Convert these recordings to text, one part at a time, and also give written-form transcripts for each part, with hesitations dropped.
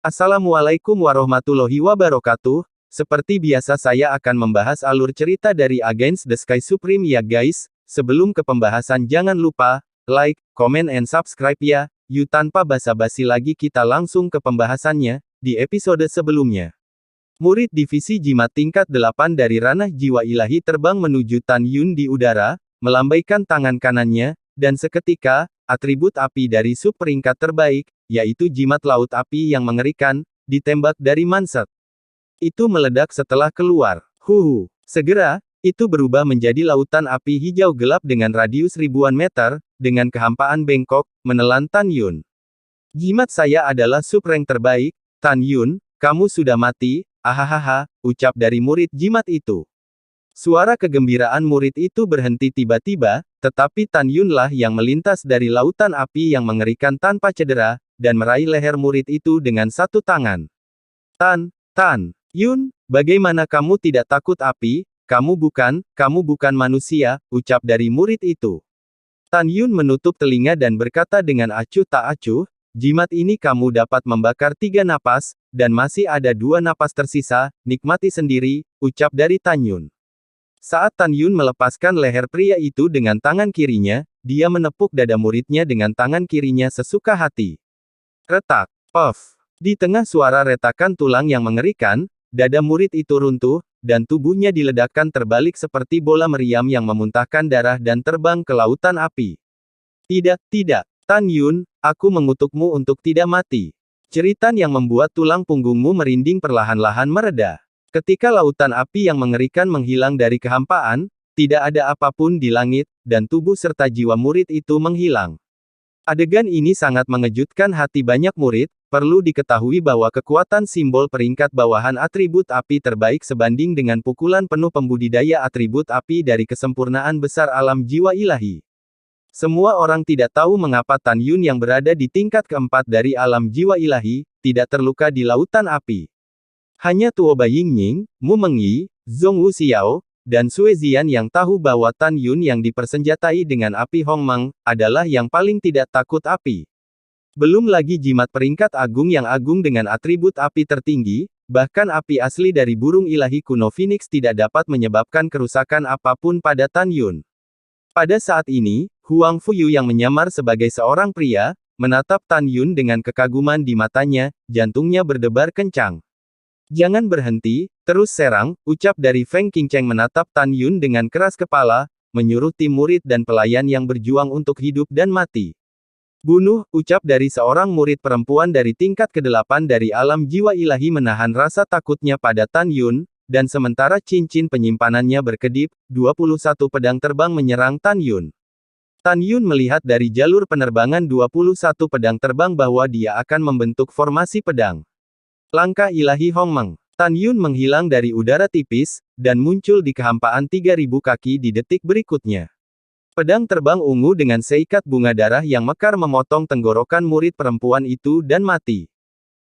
Assalamualaikum warahmatullahi wabarakatuh. Seperti biasa saya akan membahas alur cerita dari Against the Sky Supreme ya guys. Sebelum ke pembahasan jangan lupa, like, comment and subscribe ya. Yuk tanpa basa-basi lagi kita langsung ke pembahasannya, di episode sebelumnya. Murid divisi jimat tingkat 8 dari ranah jiwa ilahi terbang menuju Tan Yun di udara, melambaikan tangan kanannya, dan seketika, atribut api dari sub peringkat terbaik, yaitu jimat laut api yang mengerikan, ditembak dari Manset. Itu meledak setelah keluar. Segera, itu berubah menjadi lautan api hijau gelap dengan radius ribuan meter, dengan kehampaan bengkok, menelan Tan Yun. Jimat saya adalah sub rank terbaik, Tan Yun, kamu sudah mati, ahahaha, ucap dari murid jimat itu. Suara kegembiraan murid itu berhenti tiba-tiba, tetapi Tan Yun lah yang melintas dari lautan api yang mengerikan tanpa cedera, dan meraih leher murid itu dengan satu tangan. Tan Yun, bagaimana kamu tidak takut api? Kamu bukan manusia, ucap dari murid itu. Tan Yun menutup telinga dan berkata dengan acuh tak acuh, jimat ini kamu dapat membakar 3 napas, dan masih ada 2 napas tersisa, nikmati sendiri, ucap dari Tan Yun. Saat Tan Yun melepaskan leher pria itu dengan tangan kirinya, dia menepuk dada muridnya dengan tangan kirinya sesuka hati. Retak. Puff. Di tengah suara retakan tulang yang mengerikan, dada murid itu runtuh, dan tubuhnya diledakkan terbalik seperti bola meriam yang memuntahkan darah dan terbang ke lautan api. Tidak, Tan Yun, aku mengutukmu untuk tidak mati. Jeritan yang membuat tulang punggungmu merinding perlahan-lahan mereda. Ketika lautan api yang mengerikan menghilang dari kehampaan, tidak ada apapun di langit, dan tubuh serta jiwa murid itu menghilang. Adegan ini sangat mengejutkan hati banyak murid, perlu diketahui bahwa kekuatan simbol peringkat bawahan atribut api terbaik sebanding dengan pukulan penuh pembudidaya atribut api dari kesempurnaan besar alam jiwa ilahi. Semua orang tidak tahu mengapa Tan Yun yang berada di tingkat keempat dari alam jiwa ilahi, tidak terluka di lautan api. Hanya Tuo Baiying, Mu Mengyi, Zhong Wuxiao, dan Sue Zian yang tahu bahwa Tan Yun yang dipersenjatai dengan api Hongmeng, adalah yang paling tidak takut api. Belum lagi jimat peringkat agung yang agung dengan atribut api tertinggi, bahkan api asli dari burung ilahi kuno Phoenix tidak dapat menyebabkan kerusakan apapun pada Tan Yun. Pada saat ini, Huang Fuyu yang menyamar sebagai seorang pria, menatap Tan Yun dengan kekaguman di matanya, jantungnya berdebar kencang. Jangan berhenti, terus serang, ucap dari Feng Qingcheng menatap Tan Yun dengan keras kepala, menyuruh tim murid dan pelayan yang berjuang untuk hidup dan mati. Bunuh, ucap dari seorang murid perempuan dari tingkat ke-8 dari alam jiwa ilahi menahan rasa takutnya pada Tan Yun, dan sementara cincin penyimpanannya berkedip, 21 pedang terbang menyerang Tan Yun. Tan Yun melihat dari jalur penerbangan 21 pedang terbang bahwa dia akan membentuk formasi pedang. Langkah ilahi Hongmeng. Tan Yun menghilang dari udara tipis, dan muncul di kehampaan 3000 kaki di detik berikutnya. Pedang terbang ungu dengan seikat bunga darah yang mekar memotong tenggorokan murid perempuan itu dan mati.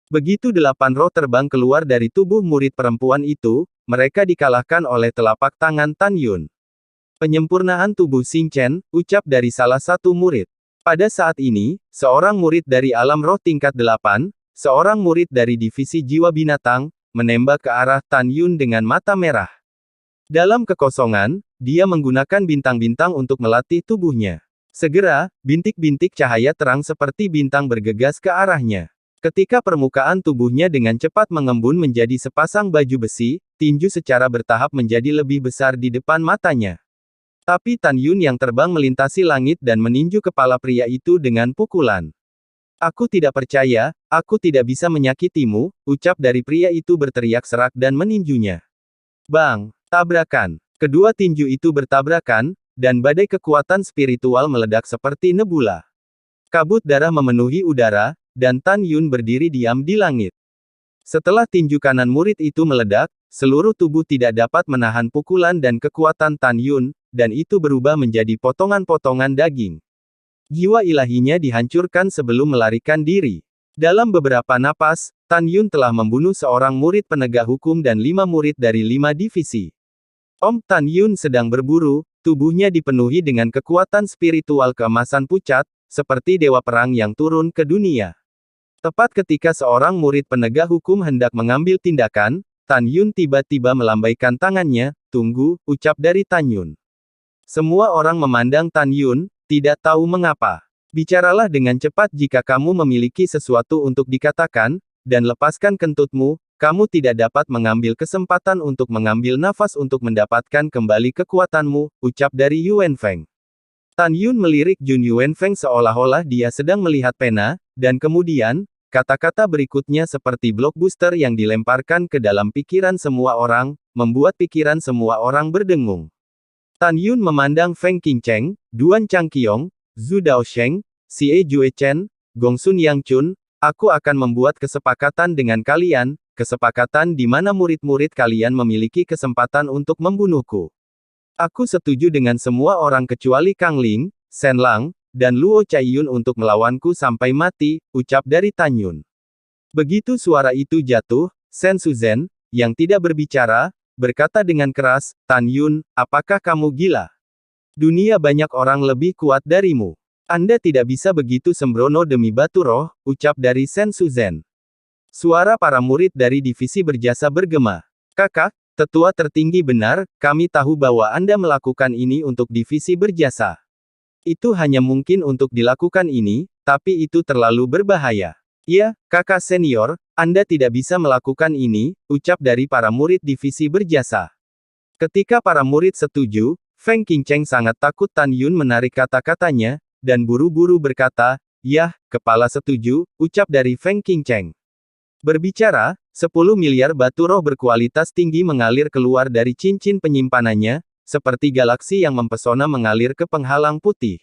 Begitu 8 roh terbang keluar dari tubuh murid perempuan itu, mereka dikalahkan oleh telapak tangan Tan Yun. Penyempurnaan tubuh Xing Chen, ucap dari salah satu murid. Pada saat ini, seorang murid dari alam roh tingkat 8, seorang murid dari divisi jiwa binatang, menembak ke arah Tan Yun dengan mata merah. Dalam kekosongan, dia menggunakan bintang-bintang untuk melatih tubuhnya. Segera, bintik-bintik cahaya terang seperti bintang bergegas ke arahnya. Ketika permukaan tubuhnya dengan cepat mengembun menjadi sepasang baju besi, tinju secara bertahap menjadi lebih besar di depan matanya. Tapi Tan Yun yang terbang melintasi langit dan meninju kepala pria itu dengan pukulan. Aku tidak percaya, aku tidak bisa menyakitimu, ucap dari pria itu berteriak serak dan meninjunya. Bang! Tabrakan. Kedua tinju itu bertabrakan, dan badai kekuatan spiritual meledak seperti nebula. Kabut darah memenuhi udara, dan Tan Yun berdiri diam di langit. Setelah tinju kanan murid itu meledak, seluruh tubuh tidak dapat menahan pukulan dan kekuatan Tan Yun, dan itu berubah menjadi potongan-potongan daging. Jiwa ilahinya dihancurkan sebelum melarikan diri. Dalam beberapa napas, Tan Yun telah membunuh seorang murid penegak hukum dan 5 murid dari 5 divisi. Tan Yun sedang berburu, tubuhnya dipenuhi dengan kekuatan spiritual keemasan pucat, seperti dewa perang yang turun ke dunia. Tepat ketika seorang murid penegak hukum hendak mengambil tindakan, Tan Yun tiba-tiba melambaikan tangannya. "Tunggu," ucap dari Tan Yun. Semua orang memandang Tan Yun, tidak tahu mengapa. "Bicaralah dengan cepat jika kamu memiliki sesuatu untuk dikatakan, dan lepaskan kentutmu, kamu tidak dapat mengambil kesempatan untuk mengambil nafas untuk mendapatkan kembali kekuatanmu," ucap dari Yuan Feng. Tan Yun melirik Jun Yuan Feng seolah-olah dia sedang melihat pena, dan kemudian, kata-kata berikutnya seperti blockbuster yang dilemparkan ke dalam pikiran semua orang, membuat pikiran semua orang berdengung. Tan Yun memandang Feng Qingcheng, Duan Changqiong, Zhu Daosheng, Xie Juechen, Gongsun Yangchun, "Aku akan membuat kesepakatan dengan kalian, kesepakatan di mana murid-murid kalian memiliki kesempatan untuk membunuhku. Aku setuju dengan semua orang kecuali Kang Ling, Shen Lang, dan Luo Chaiyun untuk melawanku sampai mati," ucap dari Tan Yun. Begitu suara itu jatuh, Shen Suzhen, yang tidak berbicara, berkata dengan keras, "Tan Yun, apakah kamu gila? Dunia banyak orang lebih kuat darimu. Anda tidak bisa begitu sembrono demi batu roh," ucap dari Shen Suzhen. Suara para murid dari divisi berjasa bergema. "Kakak, tetua tertinggi benar, kami tahu bahwa Anda melakukan ini untuk divisi berjasa. Itu hanya mungkin untuk dilakukan ini, tapi itu terlalu berbahaya." "Ya, kakak senior, Anda tidak bisa melakukan ini," ucap dari para murid divisi berjasa. Ketika para murid setuju, Feng Qingcheng sangat takut Tan Yun menarik kata-katanya, dan buru-buru berkata, "Yah, kepala setuju," ucap dari Feng Qingcheng. Berbicara, 10 miliar batu roh berkualitas tinggi mengalir keluar dari cincin penyimpanannya, seperti galaksi yang mempesona mengalir ke penghalang putih.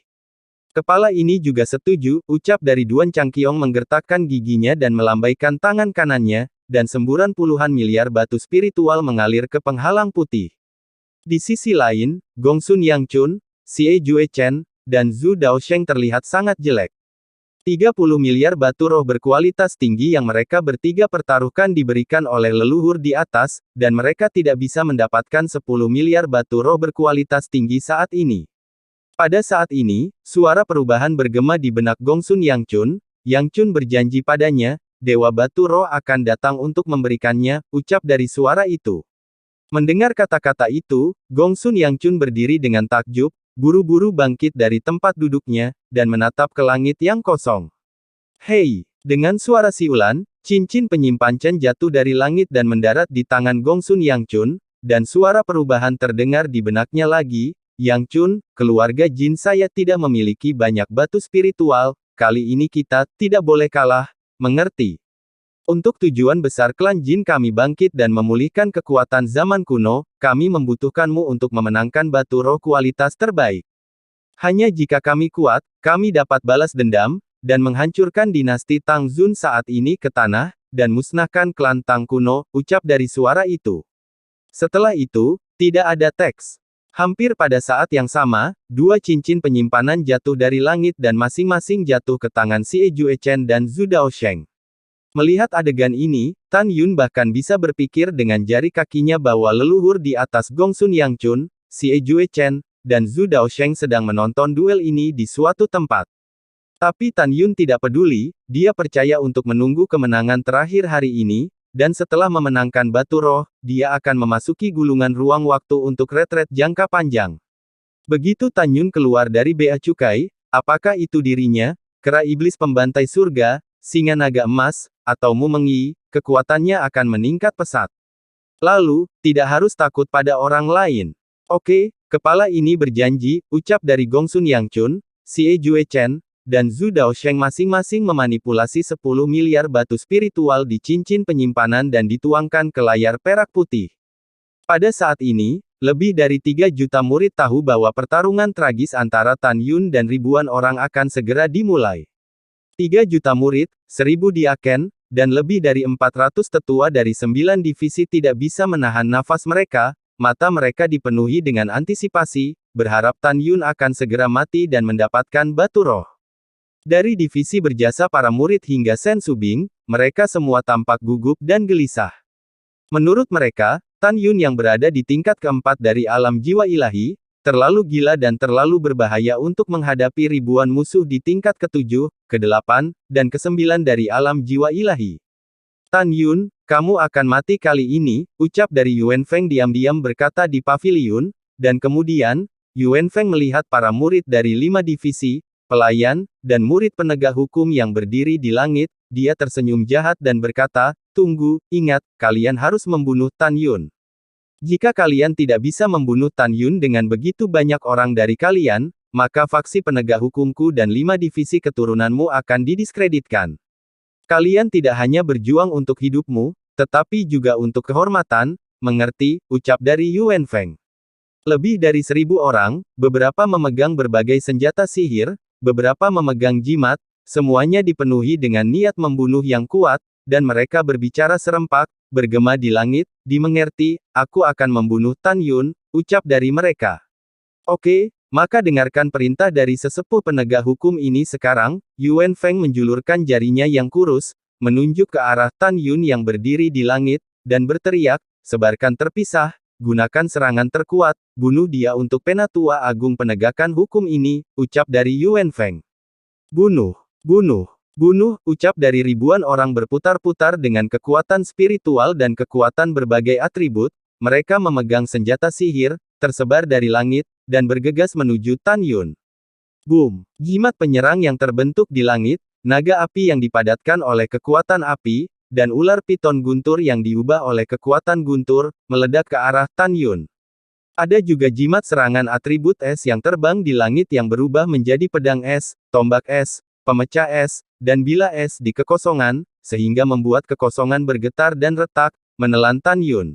"Kepala ini juga setuju," ucap dari Duan Changqiong menggertakkan giginya dan melambaikan tangan kanannya, dan semburan puluhan miliar batu spiritual mengalir ke penghalang putih. Di sisi lain, Gongsun Yangchun, Xie Juechen, dan Zhu Daosheng terlihat sangat jelek. 30 miliar batu roh berkualitas tinggi yang mereka bertiga pertaruhkan diberikan oleh leluhur di atas, dan mereka tidak bisa mendapatkan 10 miliar batu roh berkualitas tinggi saat ini. Pada saat ini, suara perubahan bergema di benak Gongsun Yangchun. Yangchun berjanji padanya, Dewa Batu Roh akan datang untuk memberikannya, ucap dari suara itu. Mendengar kata-kata itu, Gongsun Yangchun berdiri dengan takjub, buru-buru bangkit dari tempat duduknya, dan menatap ke langit yang kosong. "Hei!" Dengan suara siulan, cincin penyimpan Chen jatuh dari langit dan mendarat di tangan Gongsun Yangchun, dan suara perubahan terdengar di benaknya lagi, "Yangchun, keluarga Jin saya tidak memiliki banyak batu spiritual, kali ini kita tidak boleh kalah, mengerti? Untuk tujuan besar klan Jin kami bangkit dan memulihkan kekuatan zaman kuno, kami membutuhkanmu untuk memenangkan batu roh kualitas terbaik. Hanya jika kami kuat, kami dapat balas dendam, dan menghancurkan dinasti Tang Zun saat ini ke tanah, dan musnahkan klan Tang kuno," ucap dari suara itu. Setelah itu, tidak ada teks. Hampir pada saat yang sama, dua cincin penyimpanan jatuh dari langit dan masing-masing jatuh ke tangan Xie Juechen dan Zhu Daosheng. Melihat adegan ini, Tan Yun bahkan bisa berpikir dengan jari kakinya bahwa leluhur di atas Gongsun Yangchun, Xie Juechen, dan Zhu Daosheng sedang menonton duel ini di suatu tempat. Tapi Tan Yun tidak peduli, dia percaya untuk menunggu kemenangan terakhir hari ini, dan setelah memenangkan batu roh, dia akan memasuki gulungan ruang waktu untuk retret jangka panjang. Begitu Tan Yun keluar dari Bea Cukai, apakah itu dirinya, kera iblis pembantai surga, singa naga emas, atau Mu Mengyi, kekuatannya akan meningkat pesat. Lalu, tidak harus takut pada orang lain. "Oke, kepala ini berjanji," ucap dari Gongsun Yangchun, Xie Juechen, dan Zhu Daosheng masing-masing memanipulasi 10 miliar batu spiritual di cincin penyimpanan dan dituangkan ke layar perak putih. Pada saat ini, lebih dari 3 juta murid tahu bahwa pertarungan tragis antara Tan Yun dan ribuan orang akan segera dimulai. 3 juta murid, 1000 diaken, dan lebih dari 400 tetua dari 9 divisi tidak bisa menahan nafas mereka, mata mereka dipenuhi dengan antisipasi, berharap Tan Yun akan segera mati dan mendapatkan batu roh. Dari divisi berjasa para murid hingga Shen Subing, mereka semua tampak gugup dan gelisah. Menurut mereka, Tan Yun yang berada di tingkat keempat dari alam jiwa ilahi, terlalu gila dan terlalu berbahaya untuk menghadapi ribuan musuh di tingkat ke-7, ke-8, dan ke-9 dari alam jiwa ilahi. Tan Yun, kamu akan mati kali ini, ucap dari Yuan Feng diam-diam berkata di paviliun, dan kemudian, Yuan Feng melihat para murid dari 5 divisi, pelayan, dan murid penegak hukum yang berdiri di langit, dia tersenyum jahat dan berkata, tunggu, ingat, kalian harus membunuh Tan Yun. Jika kalian tidak bisa membunuh Tan Yun dengan begitu banyak orang dari kalian, maka faksi penegak hukumku dan 5 divisi keturunanmu akan didiskreditkan. Kalian tidak hanya berjuang untuk hidupmu, tetapi juga untuk kehormatan, mengerti, ucap dari Yuan Feng. Lebih dari 1000 orang, beberapa memegang berbagai senjata sihir, beberapa memegang jimat, semuanya dipenuhi dengan niat membunuh yang kuat, dan mereka berbicara serempak, bergema di langit, dimengerti, aku akan membunuh Tan Yun, ucap dari mereka. Oke, maka dengarkan perintah dari sesepuh penegak hukum ini sekarang, Yuan Feng menjulurkan jarinya yang kurus, menunjuk ke arah Tan Yun yang berdiri di langit, dan berteriak, sebarkan terpisah, gunakan serangan terkuat, bunuh dia untuk penatua agung penegakan hukum ini, ucap dari Yuan Feng. Bunuh, bunuh, bunuh, ucap dari ribuan orang berputar-putar dengan kekuatan spiritual dan kekuatan berbagai atribut, mereka memegang senjata sihir, tersebar dari langit, dan bergegas menuju Tan Yun. Boom! Jimat penyerang yang terbentuk di langit, naga api yang dipadatkan oleh kekuatan api, dan ular piton guntur yang diubah oleh kekuatan guntur, meledak ke arah Tan Yun. Ada juga jimat serangan atribut es yang terbang di langit yang berubah menjadi pedang es, tombak es, pemecah es, dan bila es di kekosongan, sehingga membuat kekosongan bergetar dan retak, menelan Tan Yun.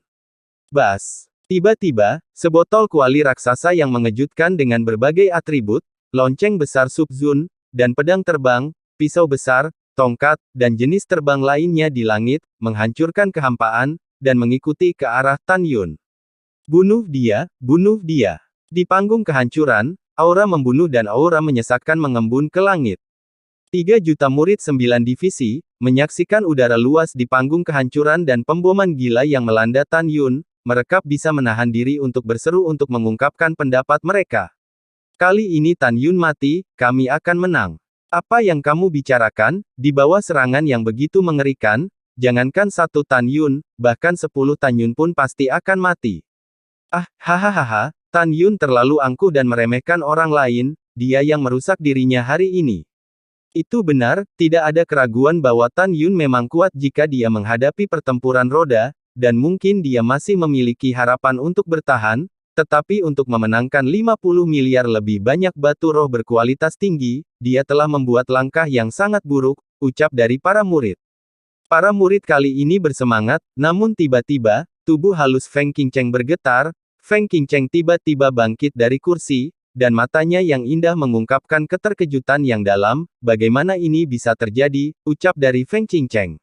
Bas! Tiba-tiba, sebotol kuali raksasa yang mengejutkan dengan berbagai atribut, lonceng besar Sub-Zun, dan pedang terbang, pisau besar, tongkat, dan jenis terbang lainnya di langit, menghancurkan kehampaan, dan mengikuti ke arah Tan Yun. Bunuh dia, bunuh dia. Di panggung kehancuran, aura membunuh dan aura menyesatkan mengembun ke langit. 3 juta murid 9 divisi, menyaksikan udara luas di panggung kehancuran dan pemboman gila yang melanda Tan Yun, mereka bisa menahan diri untuk berseru untuk mengungkapkan pendapat mereka. Kali ini Tan Yun mati, kami akan menang. Apa yang kamu bicarakan, di bawah serangan yang begitu mengerikan, jangankan 1 Tan Yun, bahkan 10 Tan Yun pun pasti akan mati. Ah, hahaha, Tan Yun terlalu angkuh dan meremehkan orang lain, dia yang merusak dirinya hari ini. Itu benar, tidak ada keraguan bahwa Tan Yun memang kuat jika dia menghadapi pertempuran roda, dan mungkin dia masih memiliki harapan untuk bertahan, tetapi untuk memenangkan 50 miliar lebih banyak batu roh berkualitas tinggi, dia telah membuat langkah yang sangat buruk, ucap dari para murid. Para murid kali ini bersemangat, namun tiba-tiba, tubuh halus Feng Qingcheng bergetar, Feng Qingcheng tiba-tiba bangkit dari kursi, dan matanya yang indah mengungkapkan keterkejutan yang dalam, bagaimana ini bisa terjadi, ucap dari Feng Qingcheng.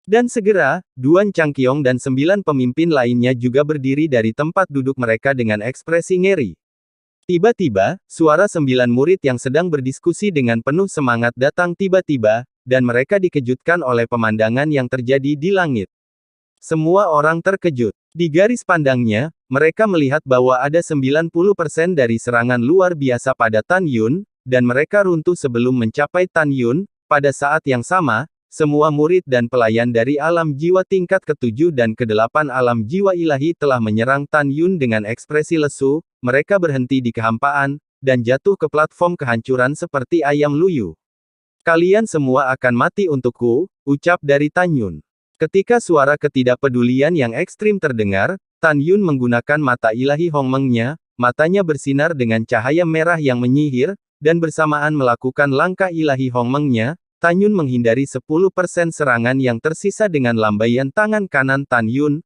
Dan segera, Duan Changqiong dan 9 pemimpin lainnya juga berdiri dari tempat duduk mereka dengan ekspresi ngeri. Tiba-tiba, suara 9 murid yang sedang berdiskusi dengan penuh semangat datang tiba-tiba, dan mereka dikejutkan oleh pemandangan yang terjadi di langit. Semua orang terkejut. Di garis pandangnya, mereka melihat bahwa ada 90% dari serangan luar biasa pada Tan Yun, dan mereka runtuh sebelum mencapai Tan Yun. Pada saat yang sama, semua murid dan pelayan dari alam jiwa tingkat ke-7 dan ke-8 alam jiwa ilahi telah menyerang Tan Yun dengan ekspresi lesu, mereka berhenti di kehampaan, dan jatuh ke platform kehancuran seperti ayam luyu. Kalian semua akan mati untukku, ucap dari Tan Yun. Ketika suara ketidakpedulian yang ekstrim terdengar, Tan Yun menggunakan mata ilahi Hongmengnya, matanya bersinar dengan cahaya merah yang menyihir, dan bersamaan melakukan langkah ilahi Hongmengnya, Tan Yun menghindari 10% serangan yang tersisa dengan lambaian tangan kanan Tan Yun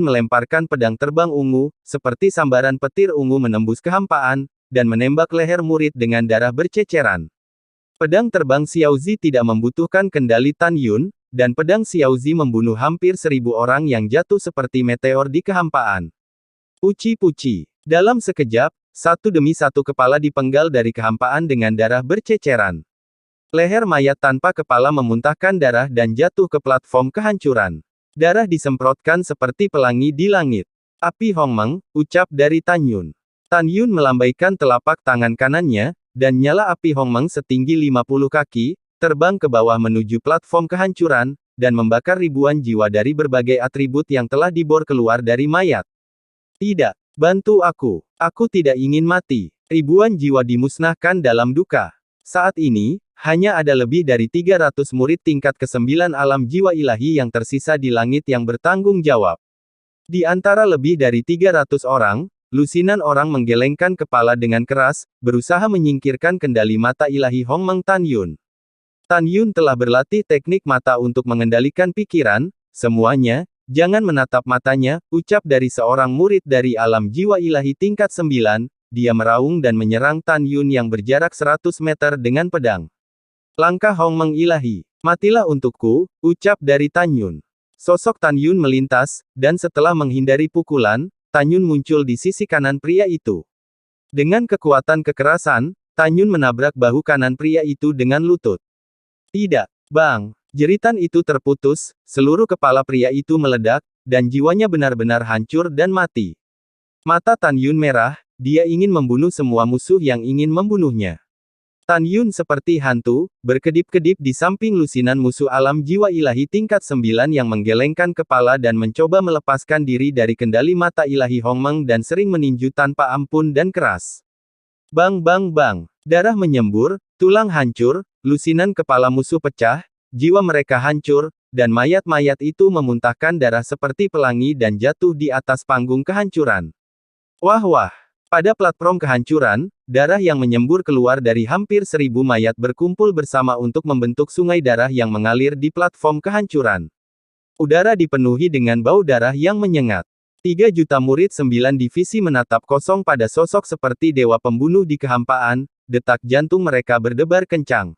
melemparkan pedang terbang ungu, seperti sambaran petir ungu menembus kehampaan, dan menembak leher murid dengan darah berceceran. Pedang terbang Xiaozi tidak membutuhkan kendali Tan Yun, dan pedang Xiaozi membunuh hampir 1000 orang yang jatuh seperti meteor di kehampaan. Puci-puci. Dalam sekejap, satu demi satu kepala dipenggal dari kehampaan dengan darah berceceran. Leher mayat tanpa kepala memuntahkan darah dan jatuh ke platform kehancuran. Darah disemprotkan seperti pelangi di langit. Api Hongmeng, ucap dari Tan Yun. Tan Yun melambaikan telapak tangan kanannya, dan nyala api Hongmeng setinggi 50 kaki, terbang ke bawah menuju platform kehancuran, dan membakar ribuan jiwa dari berbagai atribut yang telah dibor keluar dari mayat. Tidak, bantu aku. Aku tidak ingin mati. Ribuan jiwa dimusnahkan dalam duka. Saat ini, hanya ada lebih dari 300 murid tingkat ke-9 alam jiwa ilahi yang tersisa di langit yang bertanggung jawab. Di antara lebih dari 300 orang, lusinan orang menggelengkan kepala dengan keras, berusaha menyingkirkan kendali mata ilahi Hongmeng Tan Yun. Tan Yun telah berlatih teknik mata untuk mengendalikan pikiran, semuanya, jangan menatap matanya, ucap dari seorang murid dari alam jiwa ilahi tingkat 9, dia meraung dan menyerang Tan Yun yang berjarak 100 meter dengan pedang. Langkah Hongmeng ilahi. Matilah untukku, ucap dari Tan Yun. Sosok Tan Yun melintas, dan setelah menghindari pukulan, Tan Yun muncul di sisi kanan pria itu. Dengan kekuatan kekerasan, Tan Yun menabrak bahu kanan pria itu dengan lutut. Tidak, bang. Jeritan itu terputus, seluruh kepala pria itu meledak, dan jiwanya benar-benar hancur dan mati. Mata Tan Yun merah, dia ingin membunuh semua musuh yang ingin membunuhnya. Tan Yun seperti hantu, berkedip-kedip di samping lusinan musuh alam jiwa ilahi tingkat 9 yang menggelengkan kepala dan mencoba melepaskan diri dari kendali mata ilahi Hongmeng dan sering meninju tanpa ampun dan keras. Bang bang bang. Darah menyembur, tulang hancur, lusinan kepala musuh pecah, jiwa mereka hancur, dan mayat-mayat itu memuntahkan darah seperti pelangi dan jatuh di atas panggung kehancuran. Wah wah. Pada platform kehancuran, darah yang menyembur keluar dari hampir 1000 mayat berkumpul bersama untuk membentuk sungai darah yang mengalir di platform kehancuran. Udara dipenuhi dengan bau darah yang menyengat. 3 juta murid 9 divisi menatap kosong pada sosok seperti dewa pembunuh di kehampaan, detak jantung mereka berdebar kencang.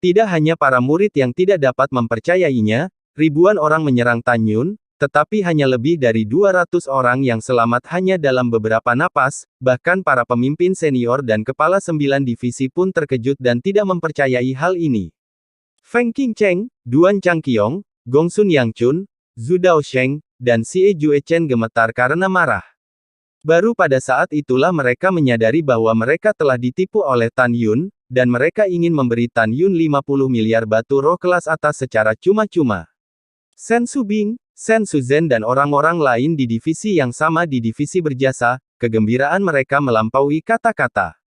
Tidak hanya para murid yang tidak dapat mempercayainya, ribuan orang menyerang Tan Yun, tetapi hanya lebih dari 200 orang yang selamat hanya dalam beberapa napas, bahkan para pemimpin senior dan kepala 9 divisi pun terkejut dan tidak mempercayai hal ini. Feng Qingcheng, Duan Changqiong, Gongsun Yangchun, Zhu Daosheng, dan Xie Juechen gemetar karena marah. Baru pada saat itulah mereka menyadari bahwa mereka telah ditipu oleh Tan Yun, dan mereka ingin memberi Tan Yun 50 miliar batu roh kelas atas secara cuma-cuma. Shen Subing, Shen Suzhen dan orang-orang lain di divisi yang sama di divisi berjasa, kegembiraan mereka melampaui kata-kata.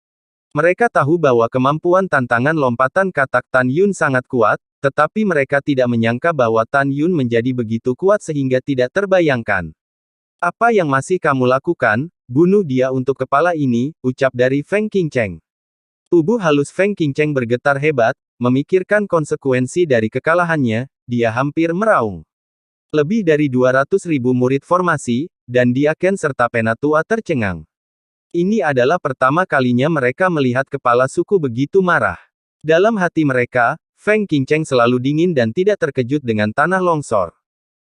Mereka tahu bahwa kemampuan tantangan lompatan katak Tan Yun sangat kuat, tetapi mereka tidak menyangka bahwa Tan Yun menjadi begitu kuat sehingga tidak terbayangkan. Apa yang masih kamu lakukan? Bunuh dia untuk kepala ini, ucap dari Feng Qingcheng. Tubuh halus Feng Qingcheng bergetar hebat, memikirkan konsekuensi dari kekalahannya, dia hampir meraung. Lebih dari 200.000 murid formasi, dan Diaken serta Penatua tercengang. Ini adalah pertama kalinya mereka melihat kepala suku begitu marah. Dalam hati mereka, Feng Qingcheng selalu dingin dan tidak terkejut dengan tanah longsor.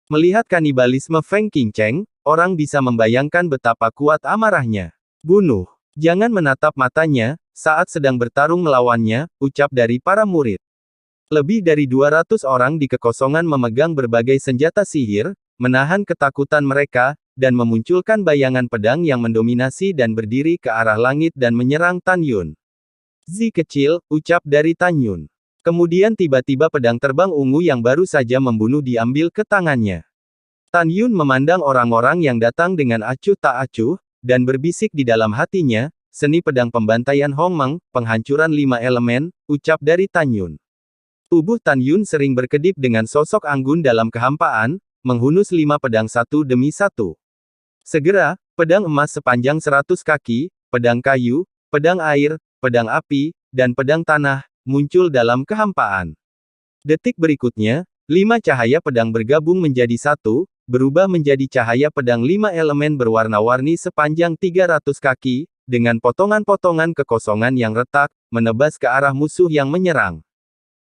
Melihat kanibalisme Feng Qingcheng, orang bisa membayangkan betapa kuat amarahnya. Bunuh. Jangan menatap matanya, saat sedang bertarung melawannya, ucap dari para murid. Lebih dari 200 orang di kekosongan memegang berbagai senjata sihir, menahan ketakutan mereka, dan memunculkan bayangan pedang yang mendominasi dan berdiri ke arah langit dan menyerang Tan Yun. Zi kecil, ucap dari Tan Yun. Kemudian tiba-tiba pedang terbang ungu yang baru saja membunuh diambil ke tangannya. Tan Yun memandang orang-orang yang datang dengan acuh tak acuh, dan berbisik di dalam hatinya, seni pedang pembantaian Hongmeng, penghancuran 5 elemen, ucap dari Tan Yun. Tubuh Tan Yun sering berkedip dengan sosok anggun dalam kehampaan, menghunus 5 pedang satu demi satu. Segera, pedang emas sepanjang 100 kaki, pedang kayu, pedang air, pedang api, dan pedang tanah, muncul dalam kehampaan. Detik berikutnya, 5 cahaya pedang bergabung menjadi satu, berubah menjadi cahaya pedang 5 elemen berwarna-warni sepanjang 300 kaki, dengan potongan-potongan kekosongan yang retak, menebas ke arah musuh yang menyerang.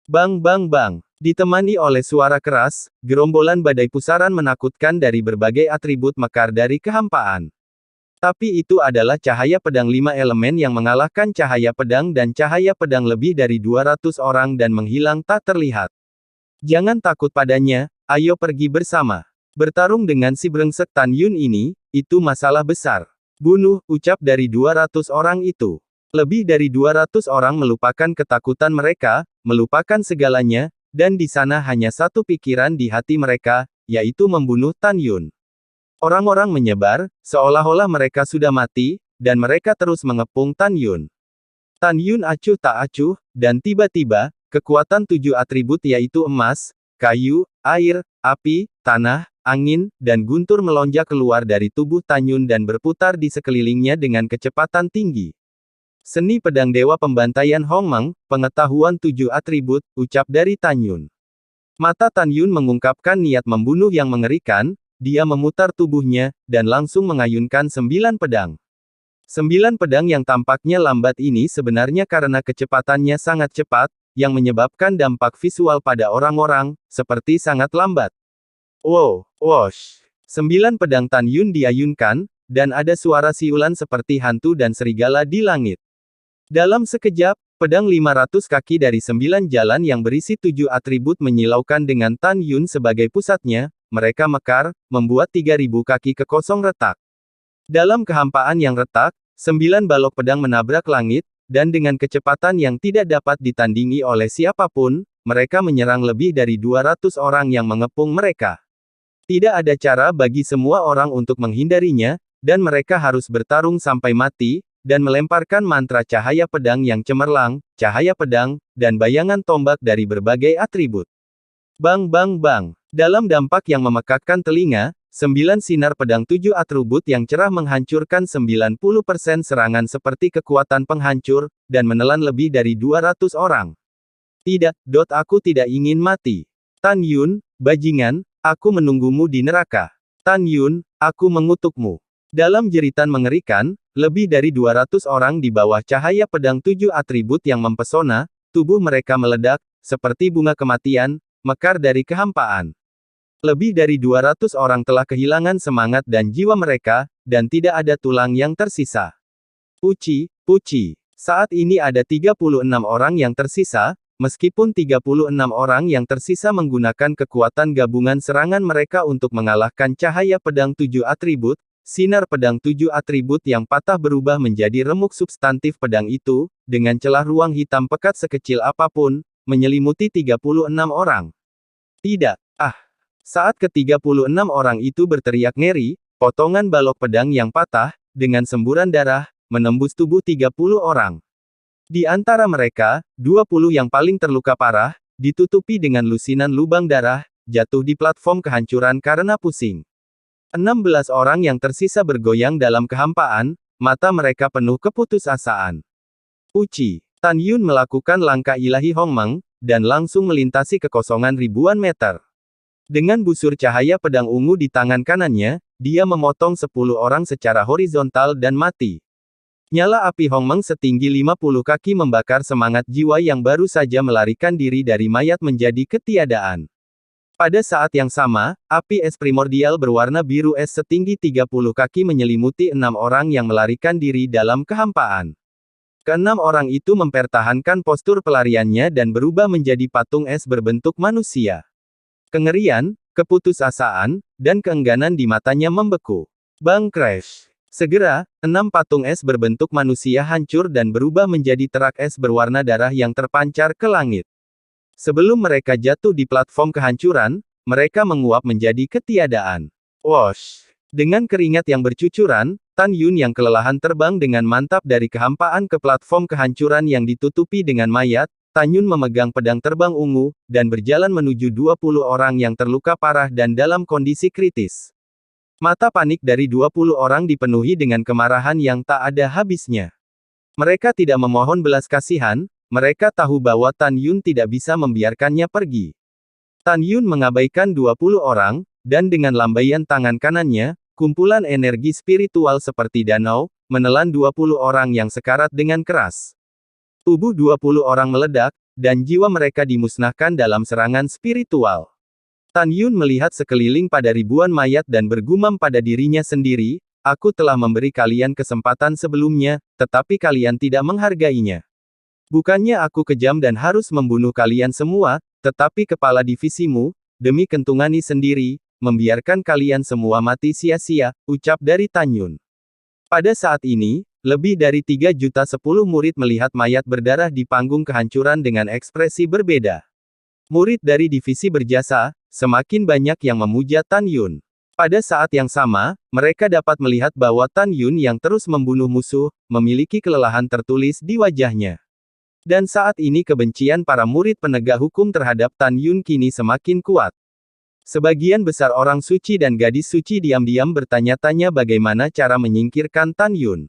Bang bang bang. Ditemani oleh suara keras, gerombolan badai pusaran menakutkan dari berbagai atribut mekar dari kehampaan. Tapi itu adalah cahaya pedang 5 elemen yang mengalahkan cahaya pedang dan cahaya pedang lebih dari 200 orang dan menghilang tak terlihat. Jangan takut padanya, ayo pergi bersama. Bertarung dengan si brengsek Tan Yun ini, itu masalah besar. Bunuh, ucap dari 200 orang itu. Lebih dari 200 orang melupakan ketakutan mereka, melupakan segalanya, dan di sana hanya satu pikiran di hati mereka, yaitu membunuh Tan Yun. Orang-orang menyebar, seolah-olah mereka sudah mati, dan mereka terus mengepung Tan Yun. Tan Yun acuh tak acuh, dan tiba-tiba, kekuatan 7 atribut yaitu emas, kayu, air, api, tanah, angin, dan guntur melonjak keluar dari tubuh Tan Yun dan berputar di sekelilingnya dengan kecepatan tinggi. Seni pedang dewa pembantaian Hongmeng, pengetahuan 7 atribut, ucap dari Tan Yun. Mata Tan Yun mengungkapkan niat membunuh yang mengerikan, dia memutar tubuhnya, dan langsung mengayunkan 9 pedang. 9 pedang yang tampaknya lambat ini sebenarnya karena kecepatannya sangat cepat, yang menyebabkan dampak visual pada orang-orang, seperti sangat lambat. Wow, wosh. 9 pedang Tan Yun diayunkan, dan ada suara siulan seperti hantu dan serigala di langit. Dalam sekejap, pedang 500 kaki dari 9 jalan yang berisi 7 atribut menyilaukan dengan Tan Yun sebagai pusatnya, mereka mekar, membuat 3000 kaki kekosong retak. Dalam kehampaan yang retak, 9 balok pedang menabrak langit, dan dengan kecepatan yang tidak dapat ditandingi oleh siapapun, mereka menyerang lebih dari 200 orang yang mengepung mereka. Tidak ada cara bagi semua orang untuk menghindarinya, dan mereka harus bertarung sampai mati, dan melemparkan mantra cahaya pedang yang cemerlang, cahaya pedang, dan bayangan tombak dari berbagai atribut. Bang bang bang. Dalam dampak yang memekakkan telinga, 9 sinar pedang 7 atribut yang cerah menghancurkan 90% serangan seperti kekuatan penghancur, dan menelan lebih dari 200 orang. Tidak, aku tidak ingin mati. Tan Yun, bajingan, aku menunggumu di neraka. Tan Yun, aku mengutukmu. Dalam jeritan mengerikan, lebih dari 200 orang di bawah cahaya pedang 7 atribut yang mempesona, tubuh mereka meledak, seperti bunga kematian, mekar dari kehampaan. Lebih dari 200 orang telah kehilangan semangat dan jiwa mereka, dan tidak ada tulang yang tersisa. Puci. Saat ini ada 36 orang yang tersisa, meskipun 36 orang yang tersisa menggunakan kekuatan gabungan serangan mereka untuk mengalahkan cahaya pedang 7 atribut, sinar pedang 7 atribut yang patah berubah menjadi remuk substantif pedang itu, dengan celah ruang hitam pekat sekecil apapun, menyelimuti 36 orang. Tidak. Saat ke-36 orang itu berteriak ngeri, potongan balok pedang yang patah, dengan semburan darah, menembus tubuh 30 orang. Di antara mereka, 20 yang paling terluka parah, ditutupi dengan lusinan lubang darah, jatuh di platform kehancuran karena pusing. 16 orang yang tersisa bergoyang dalam kehampaan, mata mereka penuh keputusasaan. Tan Yun melakukan langkah ilahi Hongmeng, dan langsung melintasi kekosongan ribuan meter. Dengan busur cahaya pedang ungu di tangan kanannya, dia memotong 10 orang secara horizontal dan mati. Nyala api Hongmeng setinggi 50 kaki membakar semangat jiwa yang baru saja melarikan diri dari mayat menjadi ketiadaan. Pada saat yang sama, api es primordial berwarna biru es setinggi 30 kaki menyelimuti 6 orang yang melarikan diri dalam kehampaan. Keenam orang itu mempertahankan postur pelariannya dan berubah menjadi patung es berbentuk manusia. Kengerian, keputusasaan, dan keengganan di matanya membeku. Bang crash. Segera, 6 patung es berbentuk manusia hancur dan berubah menjadi terak es berwarna darah yang terpancar ke langit. Sebelum mereka jatuh di platform kehancuran, mereka menguap menjadi ketiadaan. Wosh! Dengan keringat yang bercucuran, Tan Yun yang kelelahan terbang dengan mantap dari kehampaan ke platform kehancuran yang ditutupi dengan mayat. Tan Yun memegang pedang terbang ungu, dan berjalan menuju 20 orang yang terluka parah dan dalam kondisi kritis. Mata panik dari 20 orang dipenuhi dengan kemarahan yang tak ada habisnya. Mereka tidak memohon belas kasihan, mereka tahu bahwa Tan Yun tidak bisa membiarkannya pergi. Tan Yun mengabaikan 20 orang, dan dengan lambaian tangan kanannya, kumpulan energi spiritual seperti danau, menelan 20 orang yang sekarat dengan keras. Tubuh 20 orang meledak, dan jiwa mereka dimusnahkan dalam serangan spiritual. Tan Yun melihat sekeliling pada ribuan mayat dan bergumam pada dirinya sendiri, aku telah memberi kalian kesempatan sebelumnya, tetapi kalian tidak menghargainya. Bukannya aku kejam dan harus membunuh kalian semua, tetapi kepala divisimu, demi Kentungani sendiri, membiarkan kalian semua mati sia-sia, ucap dari Tan Yun. Pada saat ini, lebih dari 3.010.000 murid melihat mayat berdarah di panggung kehancuran dengan ekspresi berbeda. Murid dari divisi berjasa, semakin banyak yang memuja Tan Yun. Pada saat yang sama, mereka dapat melihat bahwa Tan Yun yang terus membunuh musuh, memiliki kelelahan tertulis di wajahnya. Dan saat ini kebencian para murid penegak hukum terhadap Tan Yun kini semakin kuat. Sebagian besar orang suci dan gadis suci diam-diam bertanya-tanya bagaimana cara menyingkirkan Tan Yun.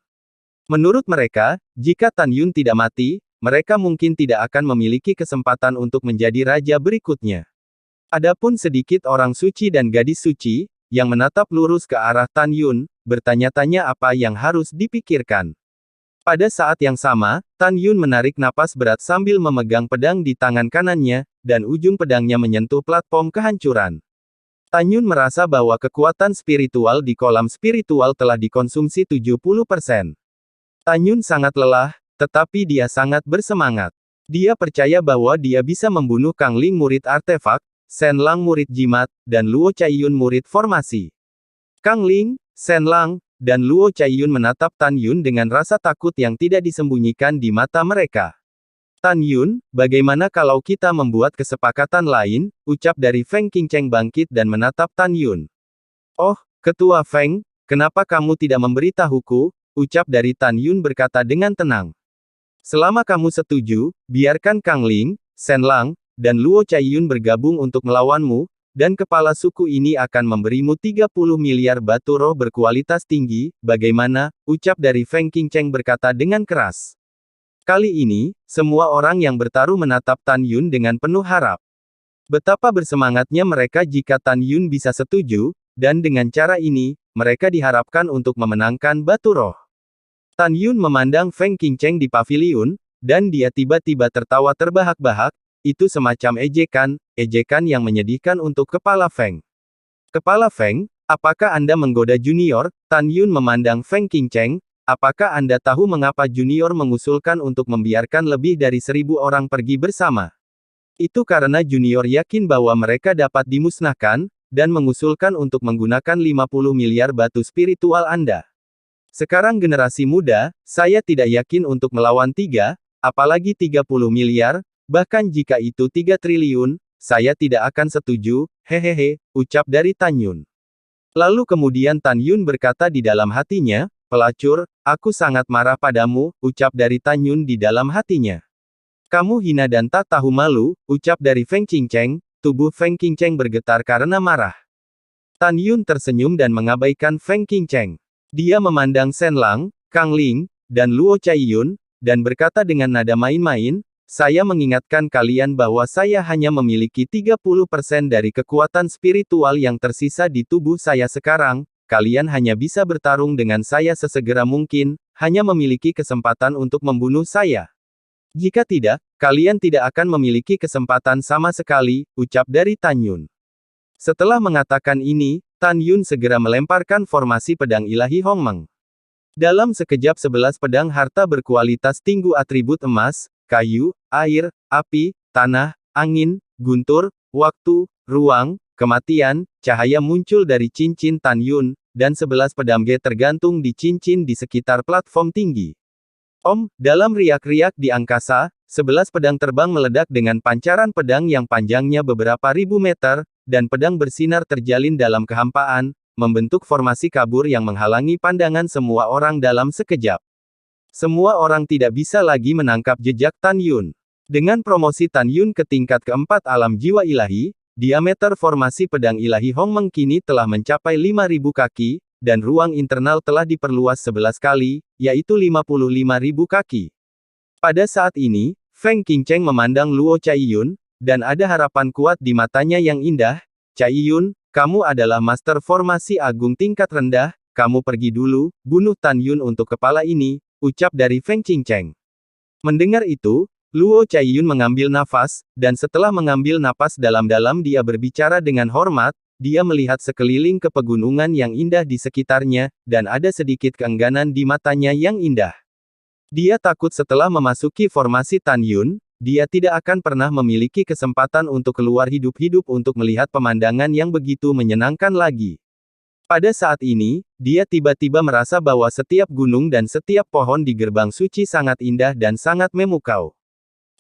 Menurut mereka, jika Tan Yun tidak mati, mereka mungkin tidak akan memiliki kesempatan untuk menjadi raja berikutnya. Adapun sedikit orang suci dan gadis suci, yang menatap lurus ke arah Tan Yun, bertanya-tanya apa yang harus dipikirkan. Pada saat yang sama, Tan Yun menarik napas berat sambil memegang pedang di tangan kanannya, dan ujung pedangnya menyentuh platform kehancuran. Tan Yun merasa bahwa kekuatan spiritual di kolam spiritual telah dikonsumsi 70%. Tan Yun sangat lelah, tetapi dia sangat bersemangat. Dia percaya bahwa dia bisa membunuh Kang Ling murid artefak, Shen Lang murid jimat, dan Luo Caiyun murid formasi. Kang Ling, Shen Lang, dan Luo Caiyun menatap Tan Yun dengan rasa takut yang tidak disembunyikan di mata mereka. Tan Yun, bagaimana kalau kita membuat kesepakatan lain, ucap dari Feng Qingcheng bangkit dan menatap Tan Yun. Oh, Ketua Feng, kenapa kamu tidak memberitahuku, ucap dari Tan Yun berkata dengan tenang. Selama kamu setuju, biarkan Kang Ling, Shen Lang, dan Luo Caiyun bergabung untuk melawanmu, dan kepala suku ini akan memberimu 30 miliar batu roh berkualitas tinggi, bagaimana, ucap dari Feng Qingcheng berkata dengan keras. Kali ini, semua orang yang bertaruh menatap Tan Yun dengan penuh harap. Betapa bersemangatnya mereka jika Tan Yun bisa setuju, dan dengan cara ini, mereka diharapkan untuk memenangkan batu roh. Tan Yun memandang Feng Qingcheng di paviliun, dan dia tiba-tiba tertawa terbahak-bahak, itu semacam ejekan yang menyedihkan untuk Kepala Feng. Kepala Feng, apakah Anda menggoda junior? Tan Yun memandang Feng Qingcheng, apakah Anda tahu mengapa junior mengusulkan untuk membiarkan lebih dari 1.000 orang pergi bersama? Itu karena junior yakin bahwa mereka dapat dimusnahkan, dan mengusulkan untuk menggunakan 50 miliar batu spiritual Anda. Sekarang generasi muda, saya tidak yakin untuk melawan 3, apalagi 30 miliar, bahkan jika itu 3 triliun, saya tidak akan setuju, hehehe, ucap dari Tan Yun. Lalu kemudian Tan Yun berkata di dalam hatinya, pelacur, aku sangat marah padamu, ucap dari Tan Yun di dalam hatinya. Kamu hina dan tak tahu malu, ucap dari Feng Qingcheng, tubuh Feng Qingcheng bergetar karena marah. Tan Yun tersenyum dan mengabaikan Feng Qingcheng. Dia memandang Shen Lang, Kang Ling, dan Luo Caiyun, dan berkata dengan nada main-main, saya mengingatkan kalian bahwa saya hanya memiliki 30% dari kekuatan spiritual yang tersisa di tubuh saya sekarang, kalian hanya bisa bertarung dengan saya sesegera mungkin, hanya memiliki kesempatan untuk membunuh saya. Jika tidak, kalian tidak akan memiliki kesempatan sama sekali, ucap dari Tan Yun. Setelah mengatakan ini, Tan Yun segera melemparkan formasi pedang ilahi Hongmeng. Dalam sekejap 11 pedang harta berkualitas tinggi atribut emas, kayu, air, api, tanah, angin, guntur, waktu, ruang, kematian, cahaya muncul dari cincin Tan Yun, dan 11 pedang G tergantung di cincin di sekitar platform tinggi. Om, dalam riak-riak di angkasa, 11 pedang terbang meledak dengan pancaran pedang yang panjangnya beberapa ribu meter, dan pedang bersinar terjalin dalam kehampaan, membentuk formasi kabur yang menghalangi pandangan semua orang dalam sekejap. Semua orang tidak bisa lagi menangkap jejak Tan Yun. Dengan promosi Tan Yun ke tingkat keempat alam jiwa ilahi, diameter formasi pedang ilahi Hongmeng kini telah mencapai 5.000 kaki, dan ruang internal telah diperluas 11 kali, yaitu 55.000 kaki. Pada saat ini, Feng Qingcheng memandang Luo Caiyun, dan ada harapan kuat di matanya yang indah. Caiyun, kamu adalah master formasi agung tingkat rendah, kamu pergi dulu, bunuh Tan Yun untuk kepala ini, ucap dari Feng Qingcheng. Mendengar itu, Luo Caiyun mengambil nafas, dan setelah mengambil napas dalam-dalam dia berbicara dengan hormat, dia melihat sekeliling ke pegunungan yang indah di sekitarnya, dan ada sedikit keengganan di matanya yang indah. Dia takut setelah memasuki formasi Tan Yun, dia tidak akan pernah memiliki kesempatan untuk keluar hidup-hidup untuk melihat pemandangan yang begitu menyenangkan lagi. Pada saat ini, dia tiba-tiba merasa bahwa setiap gunung dan setiap pohon di gerbang suci sangat indah dan sangat memukau.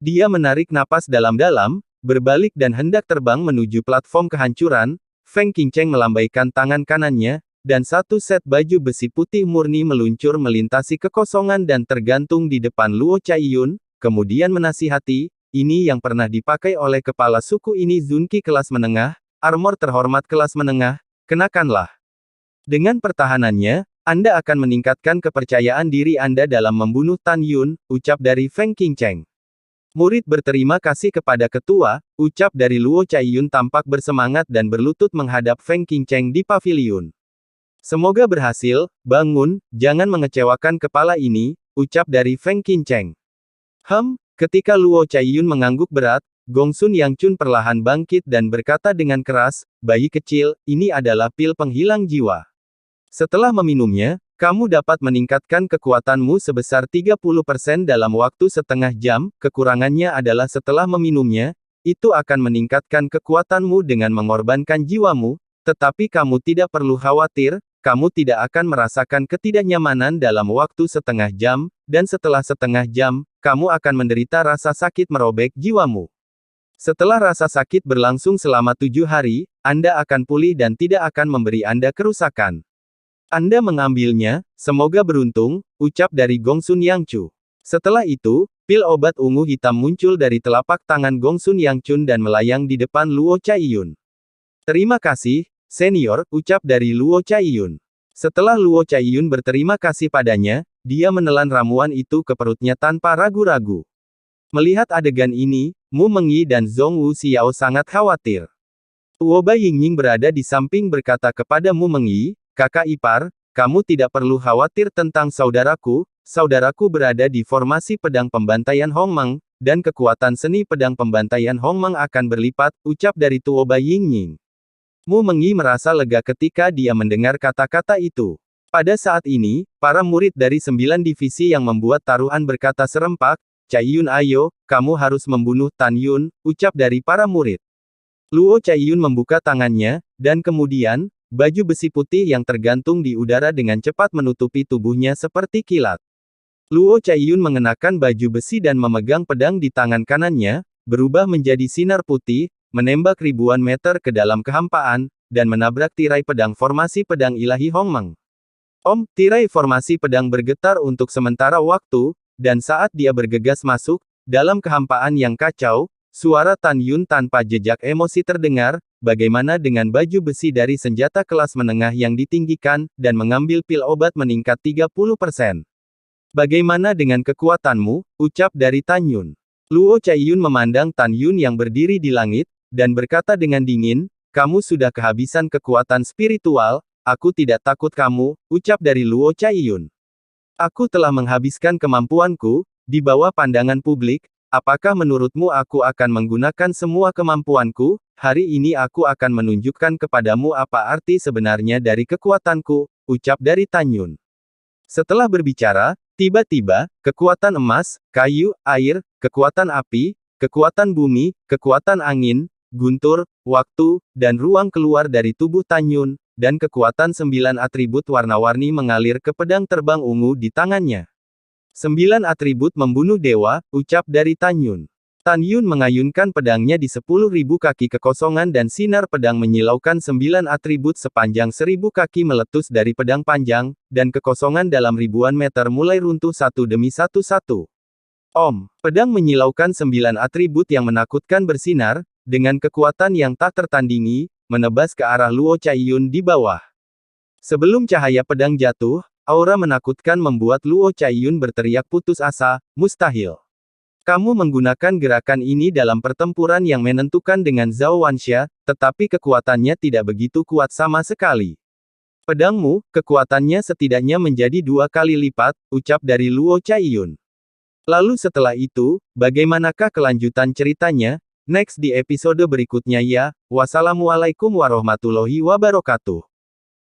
Dia menarik napas dalam-dalam, berbalik dan hendak terbang menuju platform kehancuran. Feng Qingcheng melambaikan tangan kanannya, dan satu set baju besi putih murni meluncur melintasi kekosongan dan tergantung di depan Luo Caiyun, kemudian menasihati, ini yang pernah dipakai oleh kepala suku ini Zunqi kelas menengah, armor terhormat kelas menengah, kenakanlah. Dengan pertahanannya, Anda akan meningkatkan kepercayaan diri Anda dalam membunuh Tan Yun, ucap dari Feng Qingcheng. Murid berterima kasih kepada ketua, ucap dari Luo Caiyun tampak bersemangat dan berlutut menghadap Feng Qingcheng di paviliun. Semoga berhasil, bangun, jangan mengecewakan kepala ini, ucap dari Feng Qingcheng. Ketika Luo Caiyun mengangguk berat, Gongsun Yangchun perlahan bangkit dan berkata dengan keras, bayi kecil, ini adalah pil penghilang jiwa. Setelah meminumnya, kamu dapat meningkatkan kekuatanmu sebesar 30% dalam waktu setengah jam, kekurangannya adalah setelah meminumnya, itu akan meningkatkan kekuatanmu dengan mengorbankan jiwamu, tetapi kamu tidak perlu khawatir, kamu tidak akan merasakan ketidaknyamanan dalam waktu setengah jam, dan setelah setengah jam, kamu akan menderita rasa sakit merobek jiwamu. Setelah rasa sakit berlangsung selama 7 hari, Anda akan pulih dan tidak akan memberi Anda kerusakan. Anda mengambilnya, semoga beruntung, ucap dari Gongsun Yangchu. Setelah itu, pil obat ungu hitam muncul dari telapak tangan Gongsun Yangchun dan melayang di depan Luo Caiyun. Terima kasih, senior, ucap dari Luo Caiyun. Setelah Luo Caiyun berterima kasih padanya, dia menelan ramuan itu ke perutnya tanpa ragu-ragu. Melihat adegan ini, Mu Mengyi dan Zhong Wu Xiao sangat khawatir. Luoba Yingning berada di samping berkata kepada Mu Mengyi, kakak ipar, kamu tidak perlu khawatir tentang saudaraku berada di formasi pedang pembantaian Hongmeng, dan kekuatan seni pedang pembantaian Hongmeng akan berlipat, ucap dari Tuoba Yingning. Mu Mengyi merasa lega ketika dia mendengar kata-kata itu. Pada saat ini, para murid dari 9 divisi yang membuat taruhan berkata serempak, Caiyun ayo, kamu harus membunuh Tan Yun, ucap dari para murid. Luo Caiyun membuka tangannya, dan kemudian, baju besi putih yang tergantung di udara dengan cepat menutupi tubuhnya seperti kilat. Luo Caiyun mengenakan baju besi dan memegang pedang di tangan kanannya, berubah menjadi sinar putih, menembak ribuan meter ke dalam kehampaan, dan menabrak tirai pedang formasi pedang ilahi Hongmeng. Tirai formasi pedang bergetar untuk sementara waktu, dan saat dia bergegas masuk, dalam kehampaan yang kacau, suara Tan Yun tanpa jejak emosi terdengar, bagaimana dengan baju besi dari senjata kelas menengah yang ditinggikan, dan mengambil pil obat meningkat 30%. Bagaimana dengan kekuatanmu, ucap dari Tan Yun. Luo Caiyun memandang Tan Yun yang berdiri di langit, dan berkata dengan dingin, kamu sudah kehabisan kekuatan spiritual, aku tidak takut kamu, ucap dari Luo Caiyun. Aku telah menghabiskan kemampuanku, di bawah pandangan publik, apakah menurutmu aku akan menggunakan semua kemampuanku? Hari ini aku akan menunjukkan kepadamu apa arti sebenarnya dari kekuatanku, ucap dari Tan Yun. Setelah berbicara, tiba-tiba, kekuatan emas, kayu, air, kekuatan api, kekuatan bumi, kekuatan angin, guntur, waktu, dan ruang keluar dari tubuh Tan Yun, dan kekuatan 9 atribut warna-warni mengalir ke pedang terbang ungu di tangannya. 9 atribut membunuh dewa, ucap dari Tan Yun. Tan Yun mengayunkan pedangnya di 10.000 kaki kekosongan dan sinar pedang menyilaukan 9 atribut sepanjang 1.000 kaki meletus dari pedang panjang, dan kekosongan dalam ribuan meter mulai runtuh satu demi satu. Pedang menyilaukan 9 atribut yang menakutkan bersinar, dengan kekuatan yang tak tertandingi, menebas ke arah Luo Caiyun di bawah. Sebelum cahaya pedang jatuh, aura menakutkan membuat Luo Caiyun berteriak putus asa, mustahil. Kamu menggunakan gerakan ini dalam pertempuran yang menentukan dengan Zhao Wanxia, tetapi kekuatannya tidak begitu kuat sama sekali. Pedangmu, kekuatannya setidaknya menjadi 2 kali lipat, ucap dari Luo Caiyun. Lalu setelah itu, bagaimanakah kelanjutan ceritanya? Next di episode berikutnya ya. Wassalamualaikum warahmatullahi wabarakatuh.